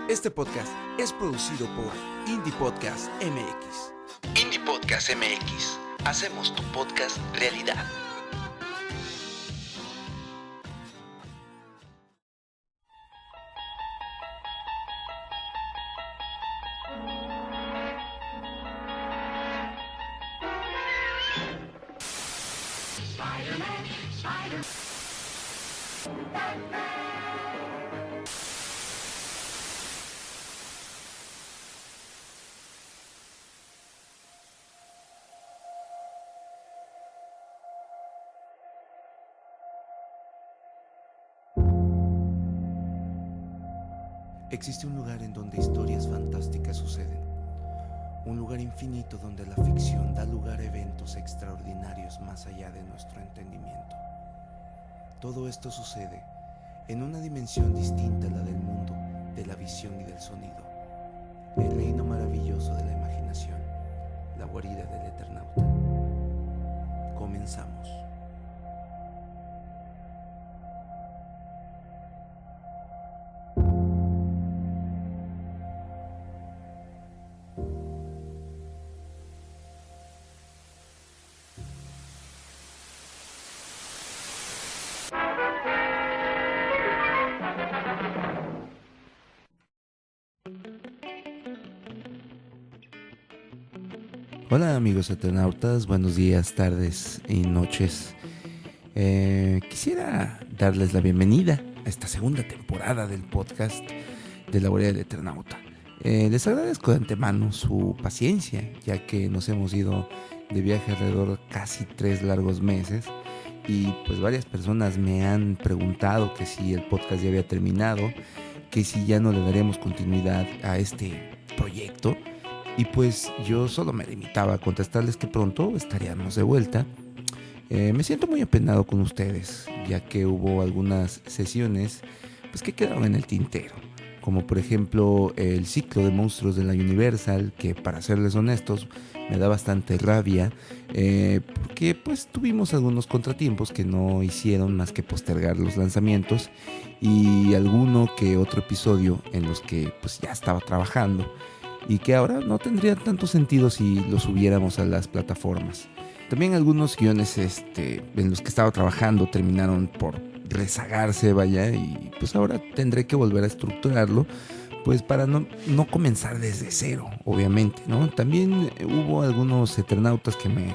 Este podcast es producido por Indie Podcast MX. Indie Podcast MX. Hacemos tu podcast realidad. Existe un lugar en donde historias fantásticas suceden. Un lugar infinito donde la ficción da lugar a eventos extraordinarios más allá de nuestro entendimiento. Todo esto sucede en una dimensión distinta a la del mundo, de la visión y del sonido. El reino maravilloso de la imaginación, la guarida del Eternauta. Comenzamos. Hola amigos eternautas, buenos días, tardes y noches. Quisiera darles la bienvenida a esta segunda temporada del podcast de la guarida del Eternauta. Les agradezco de antemano su paciencia, ya que nos hemos ido de viaje alrededor de casi 3 largos meses y pues varias personas me han preguntado que si el podcast ya había terminado, que si ya no le daremos continuidad a este proyecto. Y pues yo solo me limitaba a contestarles que pronto estaríamos de vuelta. Me siento muy apenado con ustedes, ya que hubo algunas sesiones pues, que quedaron en el tintero. Como por ejemplo el ciclo de monstruos de la Universal, que para serles honestos me da bastante rabia, porque pues tuvimos algunos contratiempos que no hicieron más que postergar los lanzamientos y alguno que otro episodio en los que pues ya estaba trabajando y que ahora no tendría tanto sentido si lo subiéramos a las plataformas. También algunos guiones en los que estaba trabajando terminaron por rezagarse, vaya, y pues ahora tendré que volver a estructurarlo, pues para no comenzar desde cero, obviamente, ¿no? También hubo algunos eternautas que me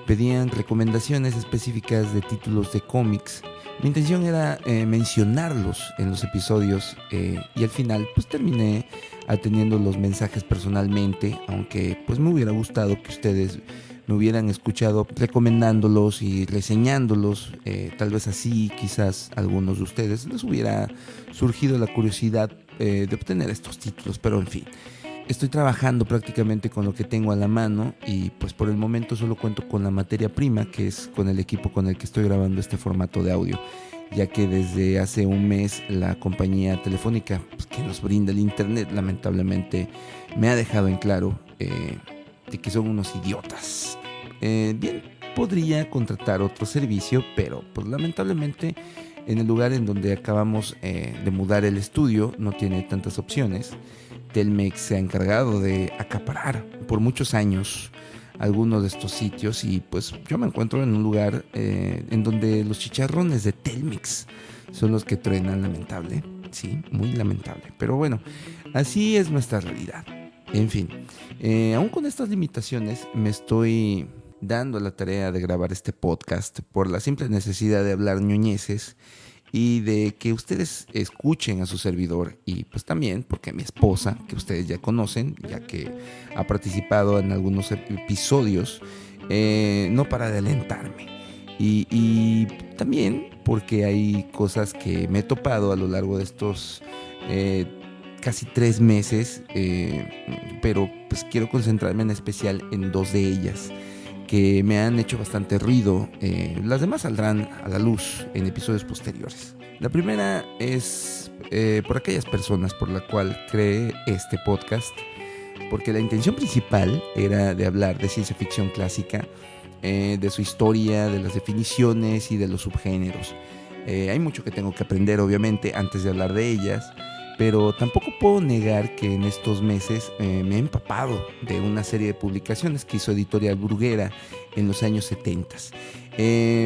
pedían recomendaciones específicas de títulos de cómics. Mi intención era mencionarlos en los episodios y al final pues terminé atendiendo los mensajes personalmente, aunque pues me hubiera gustado que ustedes me hubieran escuchado recomendándolos y reseñándolos, tal vez así quizás a algunos de ustedes les hubiera surgido la curiosidad de obtener estos títulos, pero en fin. Estoy trabajando prácticamente con lo que tengo a la mano y pues por el momento solo cuento con la materia prima, que es con el equipo con el que estoy grabando este formato de audio, ya que desde hace un mes la compañía telefónica pues, que nos brinda el internet lamentablemente me ha dejado en claro de que son unos idiotas. Bien, podría contratar otro servicio, pero pues lamentablemente en el lugar en donde acabamos de mudar el estudio no tiene tantas opciones. Telmex se ha encargado de acaparar por muchos años algunos de estos sitios y pues yo me encuentro en un lugar en donde los chicharrones de Telmex son los que truenan, lamentable, sí, muy lamentable, pero bueno, así es nuestra realidad. En fin, aún con estas limitaciones me estoy dando la tarea de grabar este podcast por la simple necesidad de hablar ñoñeces y de que ustedes escuchen a su servidor y pues también porque mi esposa, que ustedes ya conocen, ya que ha participado en algunos episodios, no para de alentarme. Y también porque hay cosas que me he topado a lo largo de estos casi 3 meses, pero pues quiero concentrarme en especial en 2 de ellas que me han hecho bastante ruido. Las demás saldrán a la luz en episodios posteriores. La primera es por aquellas personas por la cual creé este podcast, porque la intención principal era de hablar de ciencia ficción clásica, de su historia, de las definiciones y de los subgéneros. Hay mucho que tengo que aprender, obviamente, antes de hablar de ellas. pero tampoco puedo negar que en estos meses me he empapado de una serie de publicaciones que hizo Editorial Bruguera en los años 70.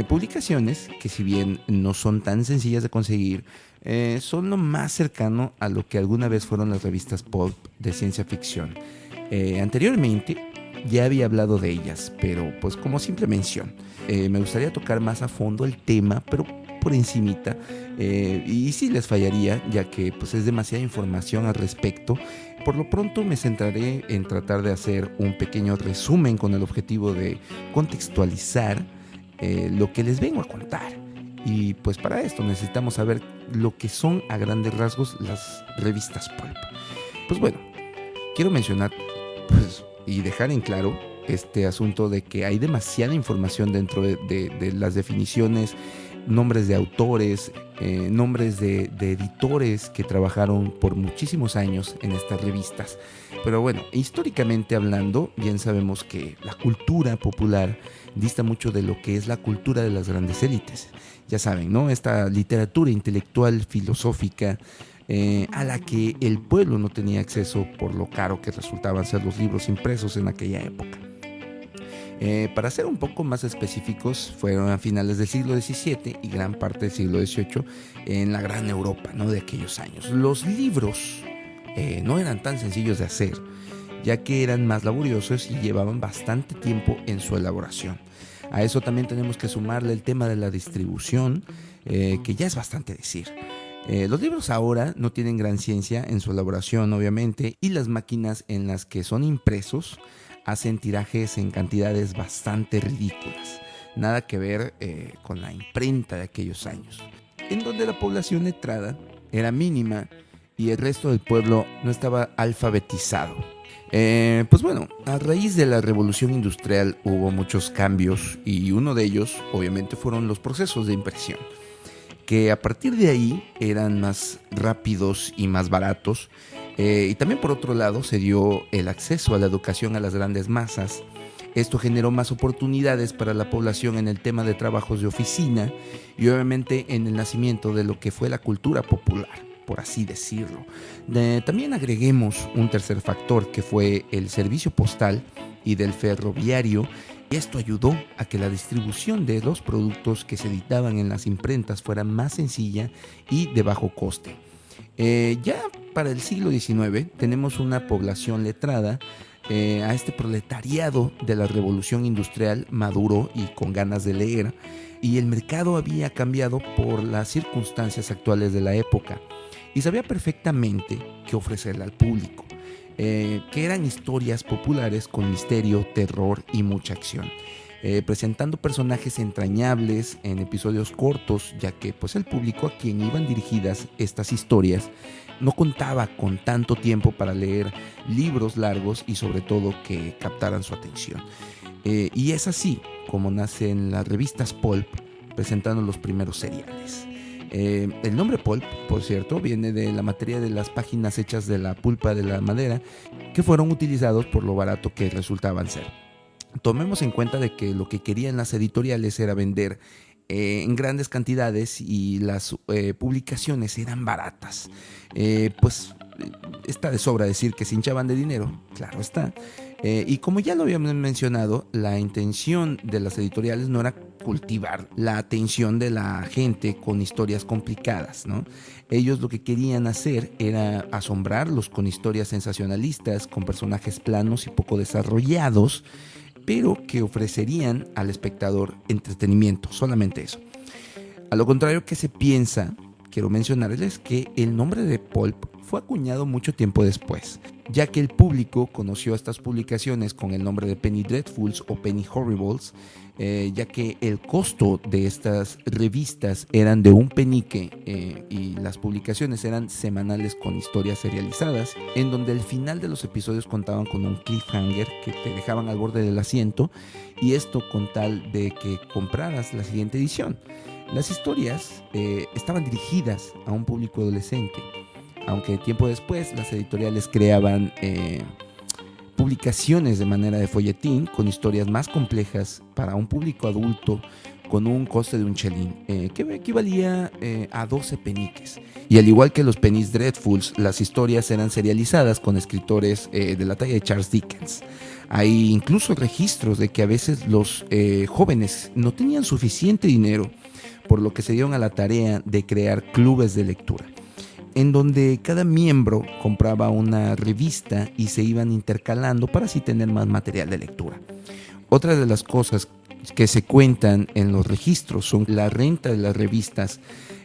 Publicaciones que, si bien no son tan sencillas de conseguir, son lo más cercano a lo que alguna vez fueron las revistas pulp de ciencia ficción. Anteriormente ya había hablado de ellas, pero pues como simple mención. Me gustaría tocar más a fondo el tema, pero por encimita, y sí les fallaría, ya que pues es demasiada información al respecto. Por lo pronto me centraré en tratar de hacer un pequeño resumen con el objetivo de contextualizar lo que les vengo a contar. Y pues para esto necesitamos saber lo que son a grandes rasgos las revistas pulp. Pues bueno, quiero mencionar pues, y dejar en claro este asunto de que hay demasiada información dentro de las definiciones, nombres de autores, nombres de editores que trabajaron por muchísimos años en estas revistas. Pero bueno, históricamente hablando, bien sabemos que la cultura popular dista mucho de lo que es la cultura de las grandes élites. Ya saben, ¿no? Esta literatura intelectual, filosófica, a la que el pueblo no tenía acceso por lo caro que resultaban ser los libros impresos en aquella época. Para ser un poco más específicos, fueron a finales del siglo XVII y gran parte del siglo XVIII en la gran Europa, ¿no?, de aquellos años. Los libros no eran tan sencillos de hacer, ya que eran más laboriosos y llevaban bastante tiempo en su elaboración. A eso también tenemos que sumarle el tema de la distribución, que ya es bastante decir. Los libros ahora no tienen gran ciencia en su elaboración, obviamente, y las máquinas en las que son impresos hacen tirajes en cantidades bastante ridículas. Nada que ver con la imprenta de aquellos años, en donde la población letrada era mínima y el resto del pueblo no estaba alfabetizado. Pues bueno, a raíz de la revolución industrial hubo muchos cambios y uno de ellos obviamente fueron los procesos de impresión, que a partir de ahí eran más rápidos y más baratos. Y también por otro lado se dio el acceso a la educación a las grandes masas. Esto generó más oportunidades para la población en el tema de trabajos de oficina y obviamente en el nacimiento de lo que fue la cultura popular, por así decirlo. También agreguemos un tercer factor, que fue el servicio postal y del ferroviario, y esto ayudó a que la distribución de los productos que se editaban en las imprentas fuera más sencilla y de bajo coste. Ya para el siglo XIX tenemos una población letrada. A este proletariado de la revolución industrial maduro y con ganas de leer, y el mercado había cambiado por las circunstancias actuales de la época y sabía perfectamente qué ofrecerle al público, que eran historias populares con misterio, terror y mucha acción, presentando personajes entrañables en episodios cortos, ya que pues el público a quien iban dirigidas estas historias no contaba con tanto tiempo para leer libros largos y sobre todo que captaran su atención. Y es así como nacen las revistas pulp, presentando los primeros seriales. El nombre pulp, por cierto, viene de la materia de las páginas hechas de la pulpa de la madera, que fueron utilizados por lo barato que resultaban ser. Tomemos en cuenta de que lo que querían las editoriales era vender en grandes cantidades y las publicaciones eran baratas. Pues está de sobra decir que se hinchaban de dinero, claro está. Y como ya lo habíamos mencionado, la intención de las editoriales no era cultivar la atención de la gente con historias complicadas, ¿no? Ellos lo que querían hacer era asombrarlos con historias sensacionalistas, con personajes planos y poco desarrollados, pero que ofrecerían al espectador entretenimiento, solamente eso. A lo contrario que se piensa, quiero mencionarles que el nombre de pulp fue acuñado mucho tiempo después, ya que el público conoció estas publicaciones con el nombre de Penny Dreadfuls o Penny Horribles, ya que el costo de estas revistas eran de un penique y las publicaciones eran semanales con historias serializadas, en donde el final de los episodios contaban con un cliffhanger que te dejaban al borde del asiento, y esto con tal de que compraras la siguiente edición. Las historias estaban dirigidas a un público adolescente, aunque tiempo después las editoriales creaban publicaciones de manera de folletín con historias más complejas para un público adulto con un coste de un chelín, que equivalía a 12 peniques. Y al igual que los Pennies Dreadfuls, las historias eran serializadas con escritores de la talla de Charles Dickens. Hay incluso registros de que a veces los jóvenes no tenían suficiente dinero, por lo que se dieron a la tarea de crear clubes de lectura, en donde cada miembro compraba una revista y se iban intercalando para así tener más material de lectura. Otra de las cosas que se cuentan en los registros son la renta de las revistas,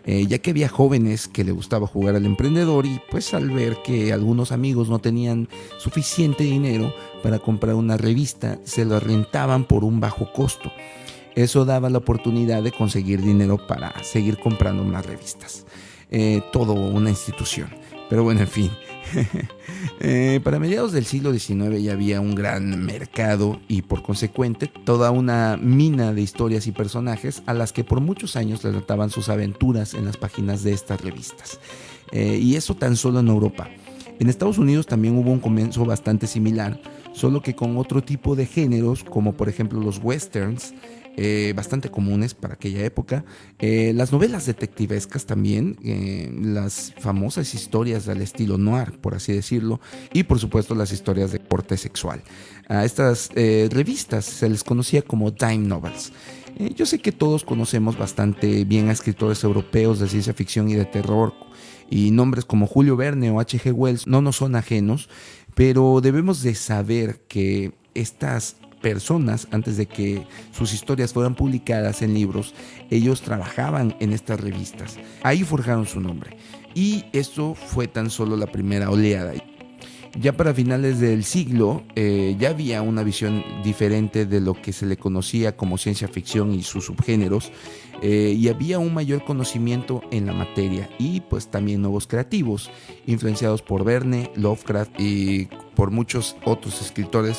ya que había jóvenes que le gustaba jugar al emprendedor y pues al ver que algunos amigos no tenían suficiente dinero para comprar una revista, se la rentaban por un bajo costo. Eso daba la oportunidad de conseguir dinero para seguir comprando más revistas. Todo una institución. Pero bueno, en fin. Para mediados del siglo XIX ya había un gran mercado y por consecuente toda una mina de historias y personajes a las que por muchos años relataban sus aventuras en las páginas de estas revistas. Y eso tan solo en Europa. En Estados Unidos también hubo un comienzo bastante similar, solo que con otro tipo de géneros, como por ejemplo los westerns, bastante comunes para aquella época, las novelas detectivescas también, las famosas historias del estilo noir, por así decirlo, y por supuesto las historias de corte sexual. A estas revistas se les conocía como dime novels. Yo sé que todos conocemos bastante bien a escritores europeos de ciencia ficción y de terror, y nombres como Julio Verne o H.G. Wells no nos son ajenos, pero debemos de saber que estas personas, antes de que sus historias fueran publicadas en libros, ellos trabajaban en estas revistas. Ahí forjaron su nombre. Y esto fue tan solo la primera oleada. Ya para finales del siglo ya había una visión diferente de lo que se le conocía como ciencia ficción y sus subgéneros, y había un mayor conocimiento en la materia y pues también nuevos creativos influenciados por Verne, Lovecraft y por muchos otros escritores.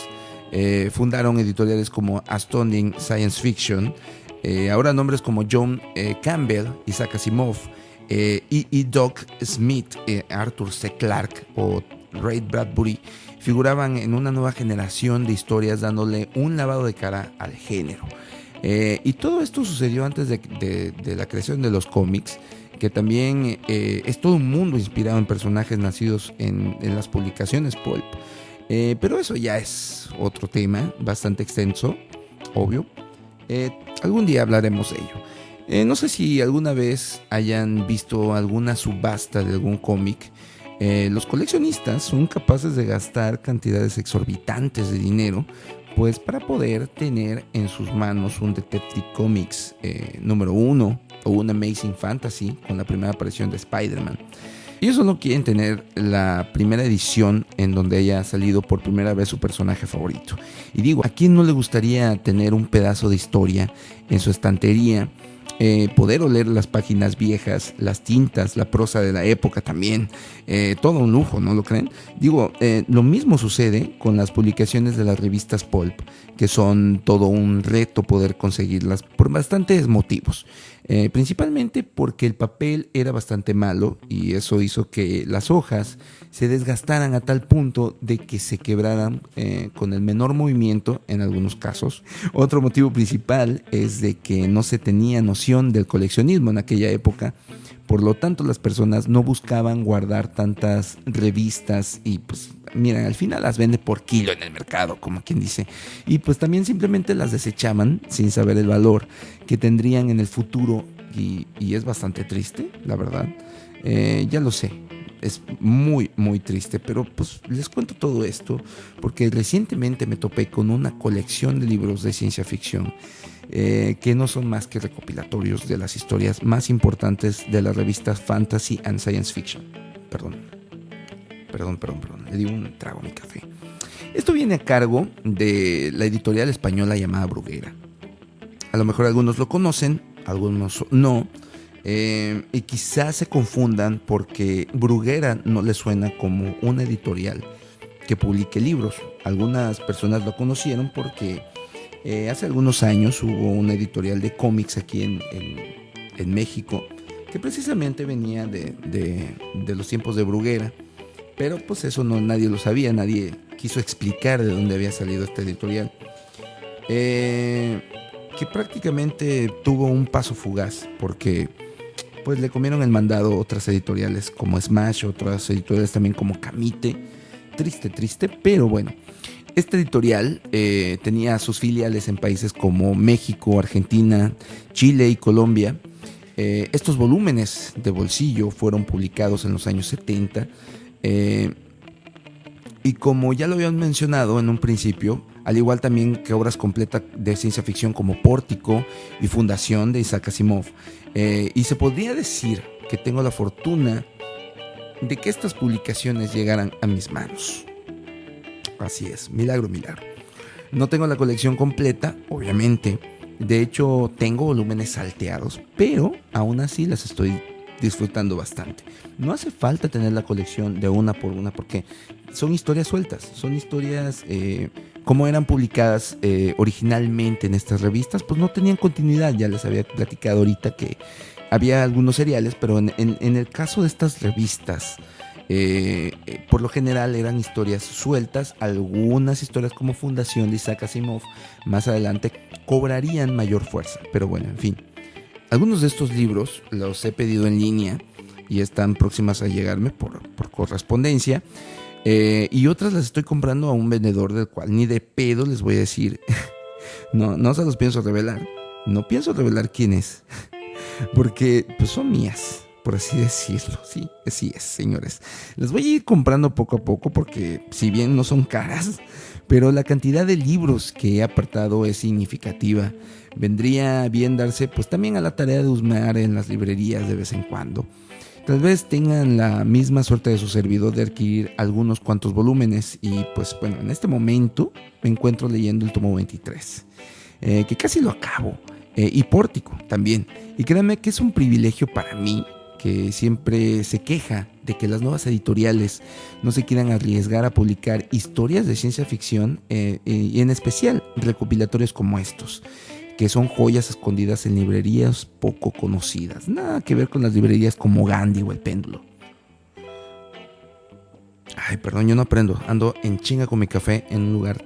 Fundaron editoriales como Astounding Science Fiction, ahora nombres como John Campbell, Isaac Asimov, Doug Smith, Arthur C. Clarke o Ray Bradbury figuraban en una nueva generación de historias dándole un lavado de cara al género. Y todo esto sucedió antes de la creación de los cómics, que también es todo un mundo inspirado en personajes nacidos en las publicaciones pulp. Pero eso ya es otro tema bastante extenso, obvio. Algún día hablaremos de ello. No sé si alguna vez hayan visto alguna subasta de algún cómic. Los coleccionistas son capaces de gastar cantidades exorbitantes de dinero pues para poder tener en sus manos un Detective Comics número 1 o un Amazing Fantasy con la primera aparición de Spider-Man. Ellos solo quieren tener la primera edición en donde haya salido por primera vez su personaje favorito. Y digo, ¿a quién no le gustaría tener un pedazo de historia en su estantería? Poder oler las páginas viejas, las tintas, la prosa de la época también, todo un lujo, ¿no lo creen? Digo, lo mismo sucede con las publicaciones de las revistas pulp, que son todo un reto poder conseguirlas por bastantes motivos, principalmente porque el papel era bastante malo y eso hizo que las hojas se desgastaran a tal punto de que se quebraran con el menor movimiento en algunos casos. Otro motivo principal es de que no se tenía noción del coleccionismo en aquella época, por lo tanto las personas no buscaban guardar tantas revistas y pues miren, al final las vende por kilo en el mercado, como quien dice, y pues también simplemente las desechaban sin saber el valor que tendrían en el futuro y es bastante triste, la verdad. Ya lo sé, es muy muy triste, pero pues les cuento todo esto porque recientemente me topé con una colección de libros de ciencia ficción que no son más que recopilatorios de las historias más importantes de las revistas Fantasy and Science Fiction. Perdón, le di un trago a mi café. Esto viene a cargo de la editorial española llamada Bruguera. A lo mejor algunos lo conocen, algunos no. Y quizás se confundan porque Bruguera no les suena como una editorial que publique libros. Algunas personas lo conocieron porque hace algunos años hubo una editorial de cómics aquí en México que precisamente venía de los tiempos de Bruguera, pero pues eso no, nadie lo sabía, nadie quiso explicar de dónde había salido esta editorial. que prácticamente tuvo un paso fugaz porque pues le comieron el mandado otras editoriales como Smash, otras editoriales también como Camite. Triste, pero bueno. Este editorial tenía sus filiales en países como México, Argentina, Chile y Colombia. Estos volúmenes de bolsillo fueron publicados en los años 70 y como ya lo habían mencionado en un principio, al igual también que obras completas de ciencia ficción como Pórtico y Fundación de Isaac Asimov, y se podría decir que tengo la fortuna de que estas publicaciones llegaran a mis manos. Así es, milagro. No tengo la colección completa, obviamente. De hecho, tengo volúmenes salteados, pero aún así las estoy disfrutando bastante. No hace falta tener la colección de una por una porque son historias sueltas, son historias como eran publicadas originalmente en estas revistas, pues no tenían continuidad. Ya les había platicado ahorita que había algunos seriales, pero en el caso de estas revistas, por lo general eran historias sueltas. Algunas historias como Fundación de Isaac Asimov más adelante cobrarían mayor fuerza, pero bueno, en fin. Algunos de estos libros los he pedido en línea y están próximas a llegarme por correspondencia, y otras las estoy comprando a un vendedor del cual ni de pedo les voy a decir. No se los pienso revelar, no pienso revelar quién es, porque pues son mías, por así decirlo. Sí, así es, señores. Las voy a ir comprando poco a poco porque si bien no son caras, pero la cantidad de libros que he apartado es significativa. Vendría bien darse pues también a la tarea de husmear en las librerías de vez en cuando. Tal vez tengan la misma suerte de su servidor de adquirir algunos cuantos volúmenes y pues bueno, en este momento me encuentro leyendo el tomo 23, que casi lo acabo, y Pórtico también. Y créanme que es un privilegio para mí, que siempre se queja de que las nuevas editoriales no se quieran arriesgar a publicar historias de ciencia ficción, y en especial recopilatorios como estos, que son joyas escondidas en librerías poco conocidas. Nada que ver con las librerías como Gandhi o El Péndulo. Ay, perdón, yo no aprendo. Ando en chinga con mi café en un lugar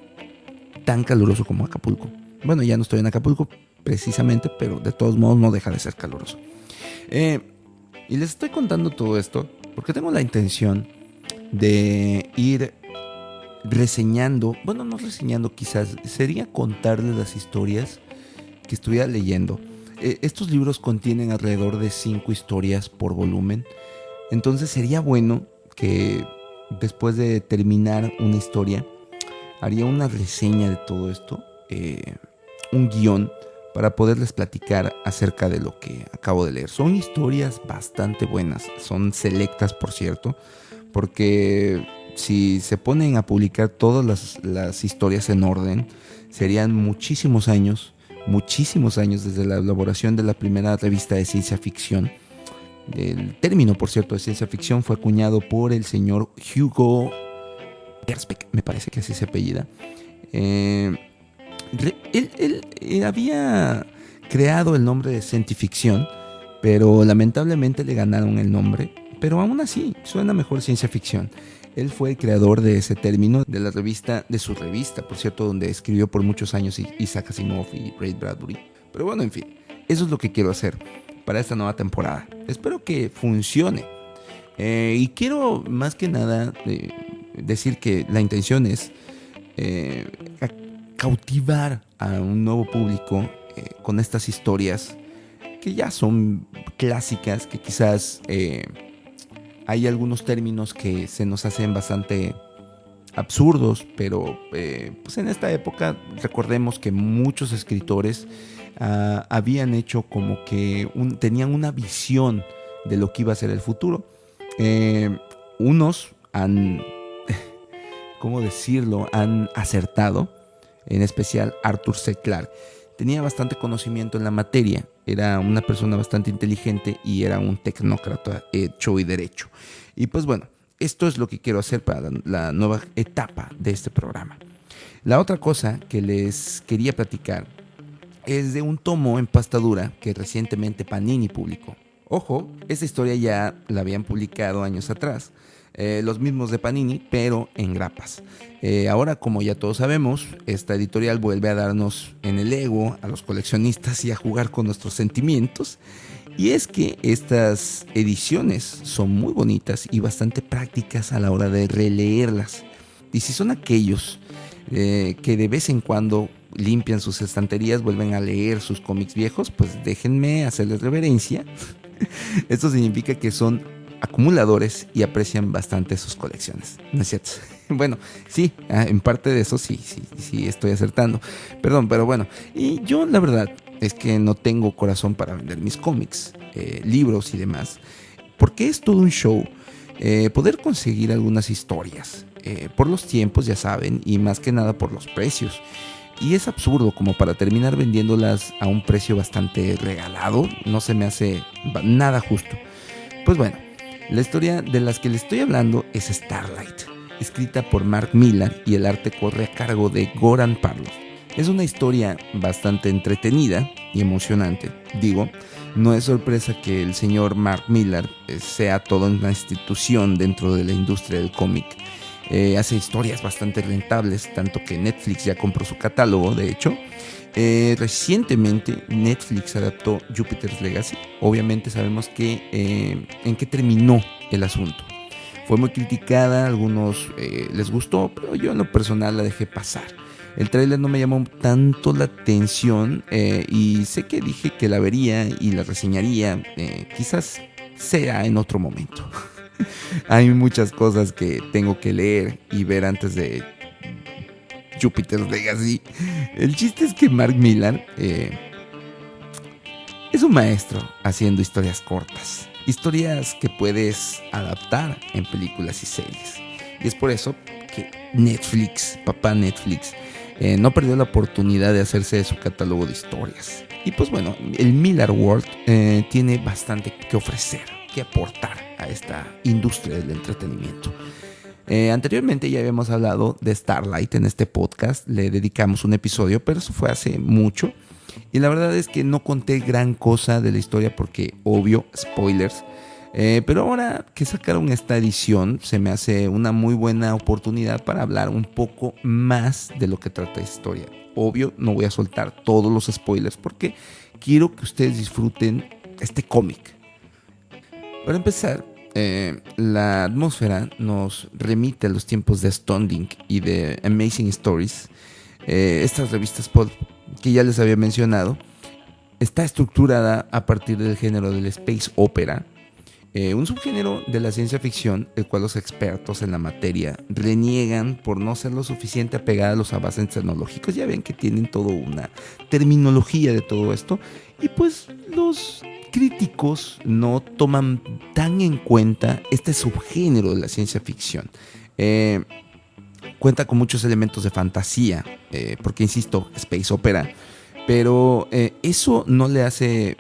tan caluroso como Acapulco. Bueno, ya no estoy en Acapulco precisamente, pero de todos modos no deja de ser caluroso. Y les estoy contando todo esto porque tengo la intención de ir reseñando, bueno, no reseñando, quizás sería contarles las historias que estuviera leyendo. Estos libros contienen alrededor de 5 historias por volumen, entonces sería bueno que después de terminar una historia haría una reseña de todo esto, un guión para poderles platicar acerca de lo que acabo de leer. Son historias bastante buenas, son selectas por cierto, porque si se ponen a publicar todas las historias en orden, serían muchísimos años desde la elaboración de la primera revista de ciencia ficción. El término, por cierto, de ciencia ficción fue acuñado por el señor Hugo Perspeck, me parece que así se apellida. Él había creado el nombre de cientificción, pero lamentablemente le ganaron el nombre. Pero aún así, suena mejor ciencia ficción. Él fue el creador de ese término, de su revista, por cierto, donde escribió por muchos años Isaac Asimov y Ray Bradbury. Pero bueno, en fin, eso es lo que quiero hacer para esta nueva temporada. Espero que funcione. Y quiero más que nada decir que la intención es cautivar a un nuevo público con estas historias que ya son clásicas, que quizás hay algunos términos que se nos hacen bastante absurdos, pero pues en esta época recordemos que muchos escritores habían hecho como que tenían una visión de lo que iba a ser el futuro. Unos han, ¿cómo decirlo?, han acertado, en especial Arthur C. Clarke. Tenía bastante conocimiento en la materia, era una persona bastante inteligente y era un tecnócrata hecho y derecho. Y pues bueno, esto es lo que quiero hacer para la nueva etapa de este programa. La otra cosa que les quería platicar es de un tomo en pasta dura que recientemente Panini publicó. Ojo, esta historia ya la habían publicado años atrás, los mismos de Panini, pero en grapas. Ahora, como ya todos sabemos, esta editorial vuelve a darnos en el ego a los coleccionistas y a jugar con nuestros sentimientos. Y es que estas ediciones son muy bonitas y bastante prácticas a la hora de releerlas. Y si son aquellos que de vez en cuando limpian sus estanterías, vuelven a leer sus cómics viejos, pues déjenme hacerles reverencia. Esto significa que son acumuladores y aprecian bastante sus colecciones, ¿no es cierto? Bueno, sí, en parte de eso sí estoy acertando. Perdón, pero bueno, y yo la verdad es que no tengo corazón para vender mis cómics, libros y demás, porque es todo un show poder conseguir algunas historias, por los tiempos, ya saben, y más que nada por los precios. Y es absurdo como para terminar vendiéndolas a un precio bastante regalado, no se me hace nada justo. Pues bueno, la historia de las que les estoy hablando es Starlight, escrita por Mark Millar y el arte corre a cargo de Goran Parlov. Es una historia bastante entretenida y emocionante. Digo, no es sorpresa que el señor Mark Millar sea toda una institución dentro de la industria del cómic. Hace historias bastante rentables, tanto que Netflix ya compró su catálogo, de hecho. Recientemente Netflix adaptó Jupiter's Legacy. Obviamente sabemos que en qué terminó el asunto. Fue muy criticada, a algunos les gustó, pero yo en lo personal la dejé pasar. El tráiler no me llamó tanto la atención y sé que dije que la vería y la reseñaría, quizás sea en otro momento. Hay muchas cosas que tengo que leer y ver antes de Jupiter's Legacy. El chiste es que Mark Millar es un maestro haciendo historias cortas, historias que puedes adaptar en películas y series. Y es por eso que Netflix, papá Netflix, no perdió la oportunidad de hacerse de su catálogo de historias. Y pues bueno, el Millar World tiene bastante que ofrecer, que aportar a esta industria del entretenimiento. Anteriormente ya habíamos hablado de Starlight en este podcast, le dedicamos un episodio, pero eso fue hace mucho. Y la verdad es que no conté gran cosa de la historia porque, obvio, spoilers. Pero ahora que sacaron esta edición, se me hace una muy buena oportunidad para hablar un poco más de lo que trata la historia. Obvio, no voy a soltar todos los spoilers porque quiero que ustedes disfruten este cómic. Para empezar, la atmósfera nos remite a los tiempos de Astounding y de Amazing Stories. Estas revistas pulp que ya les había mencionado, está estructurada a partir del género del space opera, un subgénero de la ciencia ficción, el cual los expertos en la materia reniegan por no ser lo suficiente apegada a los avances tecnológicos. Ya ven que tienen toda una terminología de todo esto, y pues los críticos no toman tan en cuenta este subgénero de la ciencia ficción. Cuenta con muchos elementos de fantasía, porque insisto, space opera, pero eso no la hace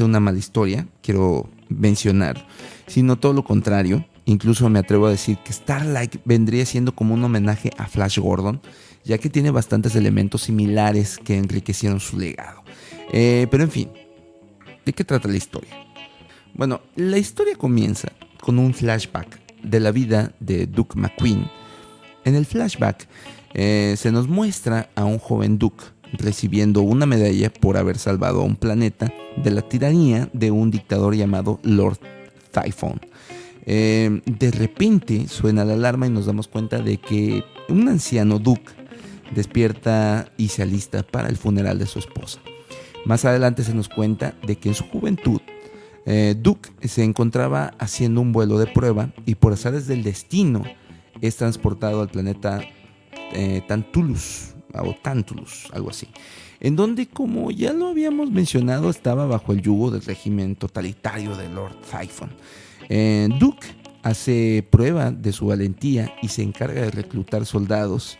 una mala historia, quiero mencionar, sino todo lo contrario. Incluso me atrevo a decir que Starlight vendría siendo como un homenaje a Flash Gordon, ya que tiene bastantes elementos similares que enriquecieron su legado. Pero en fin, ¿de qué trata la historia? Bueno, la historia comienza con un flashback de la vida de Duke McQueen. En el flashback se nos muestra a un joven Duke recibiendo una medalla por haber salvado a un planeta de la tiranía de un dictador llamado Lord Typhon. De repente suena la alarma y nos damos cuenta de que un anciano Duke despierta y se alista para el funeral de su esposa. Más adelante se nos cuenta de que en su juventud Duke se encontraba haciendo un vuelo de prueba y por azares del destino es transportado al planeta Tantalus, algo así, en donde, como ya lo habíamos mencionado, estaba bajo el yugo del régimen totalitario de Lord Typhon. Duke hace prueba de su valentía y se encarga de reclutar soldados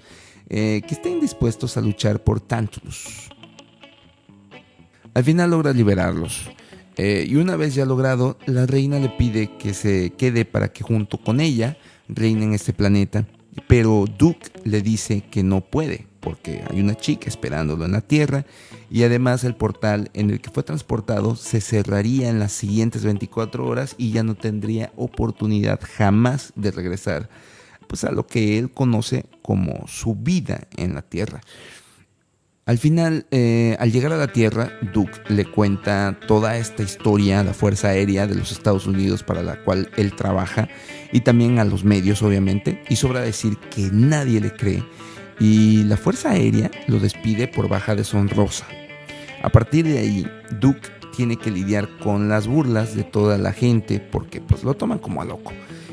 que estén dispuestos a luchar por Tantalus. Al final logra liberarlos. Y una vez ya logrado, la reina le pide que se quede para que junto con ella reine en este planeta. Pero Duke le dice que no puede, porque hay una chica esperándolo en la Tierra, y además el portal en el que fue transportado se cerraría en las siguientes 24 horas y ya no tendría oportunidad jamás de regresar pues a lo que él conoce como su vida en la Tierra. Al final, al llegar a la Tierra, Duke le cuenta toda esta historia a la Fuerza Aérea de los Estados Unidos para la cual él trabaja, y también a los medios, obviamente, y sobra decir que nadie le cree, y la Fuerza Aérea lo despide por baja deshonrosa. A partir de ahí, Duke tiene que lidiar con las burlas de toda la gente porque pues lo toman como a loco,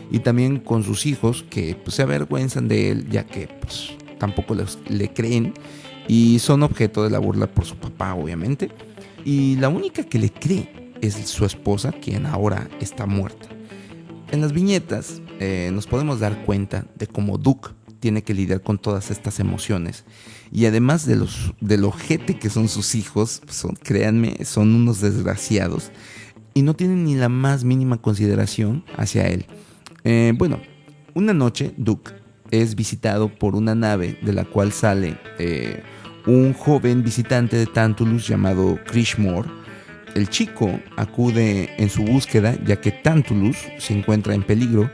y también con sus hijos que pues, se avergüenzan de él, ya que pues, tampoco le creen y son objeto de la burla por su papá, obviamente. Y la única que le cree es su esposa, quien ahora está muerta. En las viñetas nos podemos dar cuenta de cómo Duke tiene que lidiar con todas estas emociones. Y además de lo ojete que son sus hijos, créanme, son unos desgraciados y no tienen ni la más mínima consideración hacia él. Bueno, una noche Duke es visitado por una nave de la cual sale un joven visitante de Tantalus llamado Krish Moore. El chico acude en su búsqueda ya que Tantalus se encuentra en peligro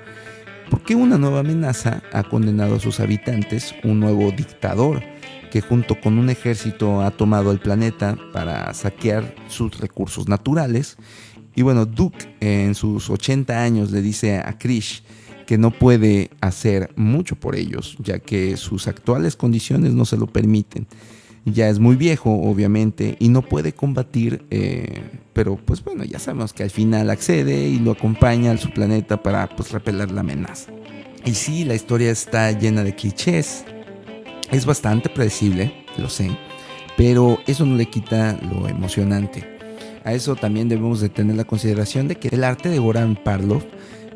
porque una nueva amenaza ha condenado a sus habitantes, un nuevo dictador que junto con un ejército ha tomado el planeta para saquear sus recursos naturales. Y bueno, Duke en sus 80 años le dice a Krish que no puede hacer mucho por ellos, ya que sus actuales condiciones no se lo permiten. Ya es muy viejo, obviamente, y no puede combatir, pero pues bueno, ya sabemos que al final accede y lo acompaña a su planeta para pues repeler la amenaza. Y sí, la historia está llena de clichés, es bastante predecible, lo sé, pero eso no le quita lo emocionante. A eso también debemos de tener la consideración de que el arte de Goran Parlov,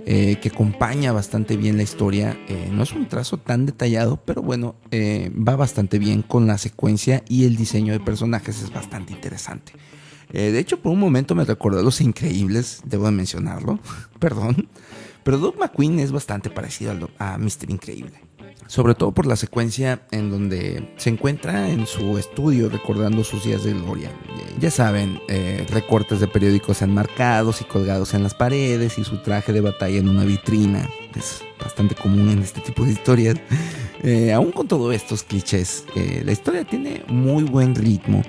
que acompaña bastante bien la historia, no es un trazo tan detallado, pero bueno, va bastante bien con la secuencia y el diseño de personajes es bastante interesante. De hecho, por un momento me recordó a Los Increíbles, debo de mencionarlo, perdón, pero Doug McQueen es bastante parecido a Mr. Increíble. Sobre todo por la secuencia en donde se encuentra en su estudio recordando sus días de gloria. Ya saben, recortes de periódicos enmarcados y colgados en las paredes y su traje de batalla en una vitrina. Es bastante común en este tipo de historias. Aún con todos estos clichés, la historia tiene muy buen ritmo.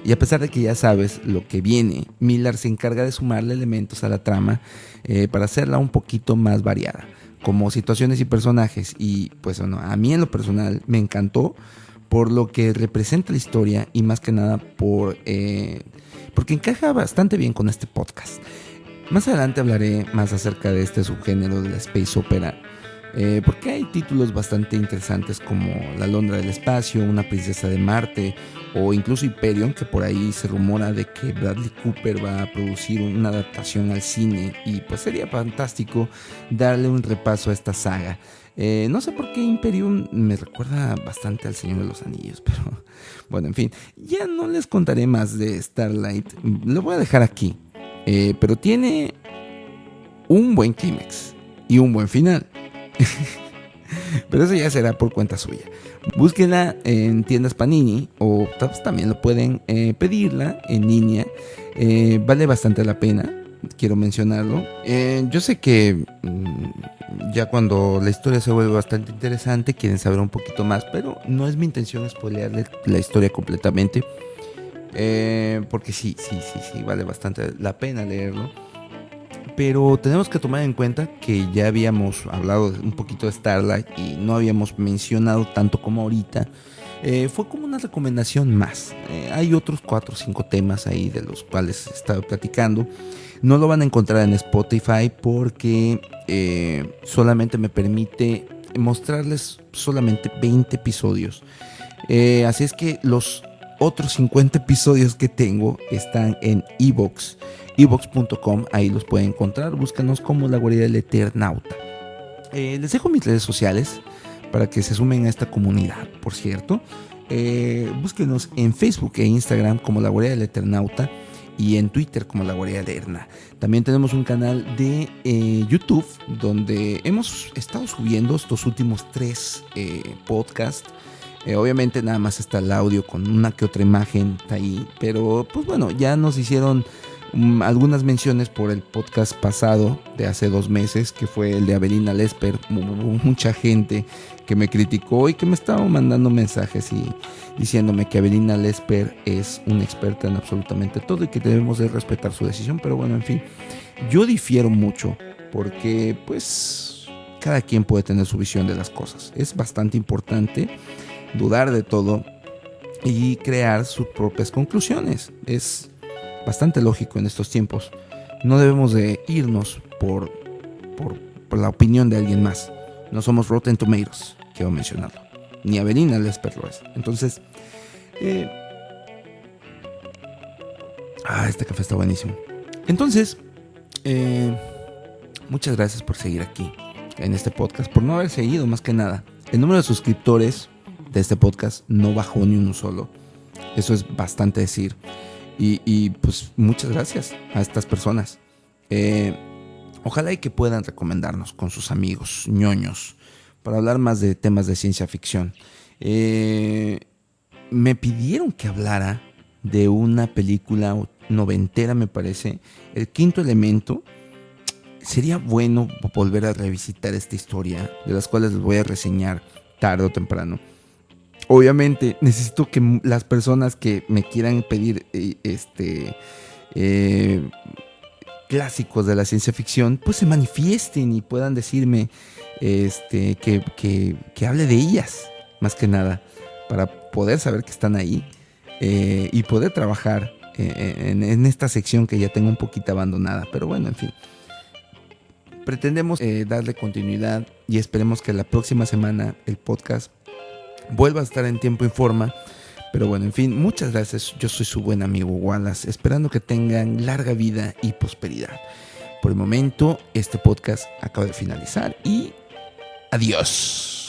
Y a pesar de que ya sabes lo que viene, Miller se encarga de sumarle elementos a la trama para hacerla un poquito más variada, como situaciones y personajes. Y pues bueno, a mí en lo personal me encantó por lo que representa la historia y más que nada porque encaja bastante bien con este podcast. Más adelante hablaré más acerca de este subgénero de la space opera, porque hay títulos bastante interesantes como La Alondra del Espacio, Una Princesa de Marte o incluso Hyperion, que por ahí se rumora de que Bradley Cooper va a producir una adaptación al cine y pues sería fantástico darle un repaso a esta saga. No sé por qué Imperium me recuerda bastante al Señor de los Anillos, pero bueno, en fin, ya no les contaré más de Starlight, lo voy a dejar aquí, pero tiene un buen clímax y un buen final. Pero eso ya será por cuenta suya. Búsquenla en tiendas Panini o también lo pueden pedirla en línea. Vale bastante la pena, quiero mencionarlo. Yo sé que ya cuando la historia se vuelve bastante interesante quieren saber un poquito más, pero no es mi intención spoilearles la historia completamente, porque sí, vale bastante la pena leerlo. Pero tenemos que tomar en cuenta que ya habíamos hablado un poquito de Starlight y no habíamos mencionado tanto como ahorita. Fue como una recomendación más. Hay otros 4 o 5 temas ahí de los cuales he estado platicando. No lo van a encontrar en Spotify porque solamente me permite mostrarles solamente 20 episodios. Así es que los otros 50 episodios que tengo están en iVoox. iVoox.com, ahí los pueden encontrar. Búscanos como La Guarida del Eternauta. Les dejo mis redes sociales para que se sumen a esta comunidad, por cierto. Búsquenos en Facebook e Instagram como La Guarida del Eternauta y en Twitter como La Guarida de Erna. También tenemos un canal de YouTube donde hemos estado subiendo estos últimos 3 podcasts. Obviamente nada más está el audio con una que otra imagen está ahí, pero pues bueno, ya nos hicieron algunas menciones por el podcast pasado de hace 2 meses, que fue el de Avelina Lesper. Mucha gente que me criticó y que me estaba mandando mensajes y diciéndome que Avelina Lesper es una experta en absolutamente todo y que debemos de respetar su decisión. Pero bueno, en fin, yo difiero mucho porque pues cada quien puede tener su visión de las cosas. Es bastante importante dudar de todo y crear sus propias conclusiones. Es bastante lógico en estos tiempos. No debemos de irnos por la opinión de alguien más. No somos Rotten Tomatoes, quiero mencionarlo. Ni Avelina Lesper lo es. Entonces, este café está buenísimo. Entonces, muchas gracias por seguir aquí en este podcast, por no haber seguido más que nada. El número de suscriptores de este podcast no bajó ni uno solo. Eso es bastante decir. Y pues muchas gracias a estas personas. Ojalá y que puedan recomendarnos con sus amigos ñoños para hablar más de temas de ciencia ficción. Me pidieron que hablara de una película noventera, me parece, El Quinto Elemento. Sería bueno volver a revisitar esta historia, de las cuales les voy a reseñar tarde o temprano. Obviamente necesito que las personas que me quieran pedir clásicos de la ciencia ficción pues se manifiesten y puedan decirme que hable de ellas, más que nada, para poder saber que están ahí y poder trabajar en esta sección que ya tengo un poquito abandonada. Pero bueno, en fin, pretendemos darle continuidad y esperemos que la próxima semana el podcast vuelva a estar en tiempo y forma. Pero bueno, en fin, muchas gracias. Yo soy su buen amigo Wallace, esperando que tengan larga vida y prosperidad. Por el momento, este podcast acaba de finalizar y adiós.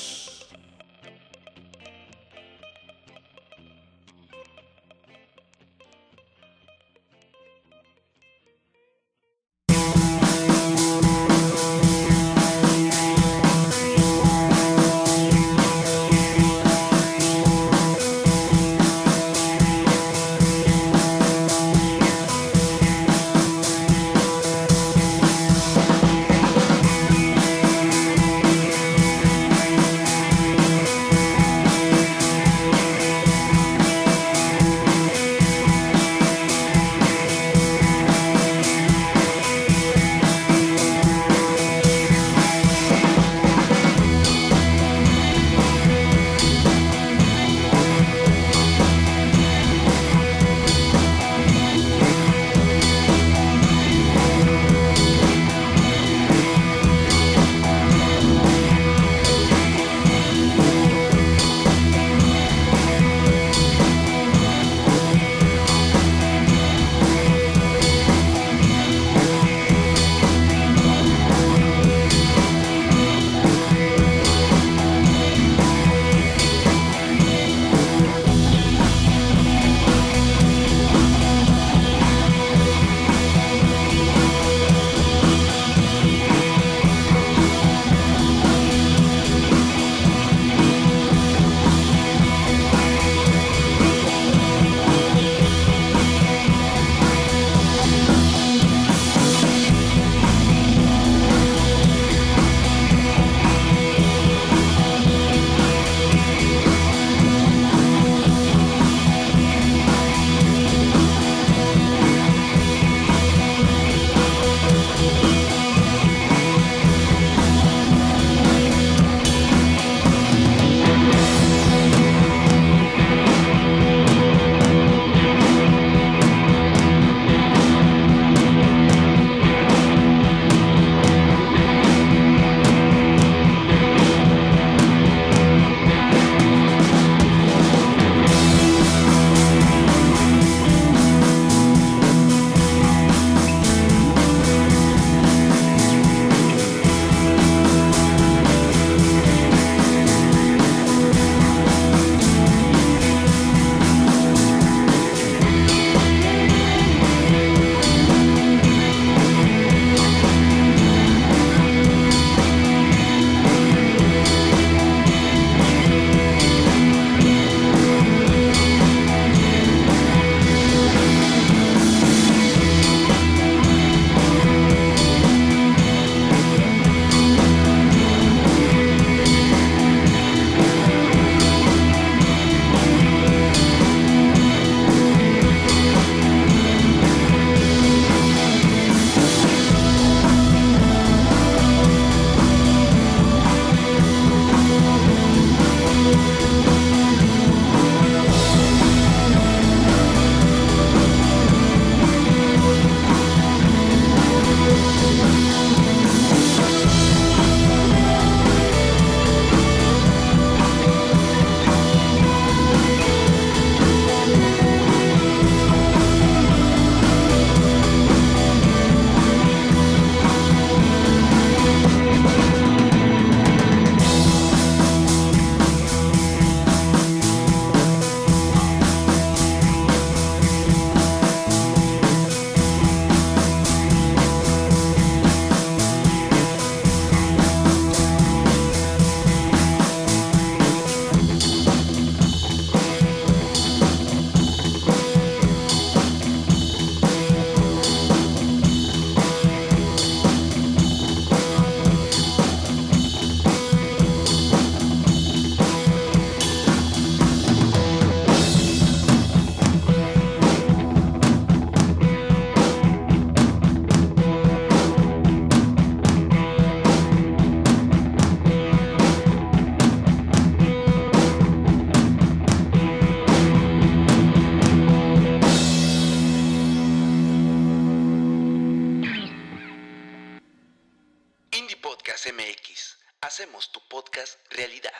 Podcast MX. Hacemos tu podcast realidad.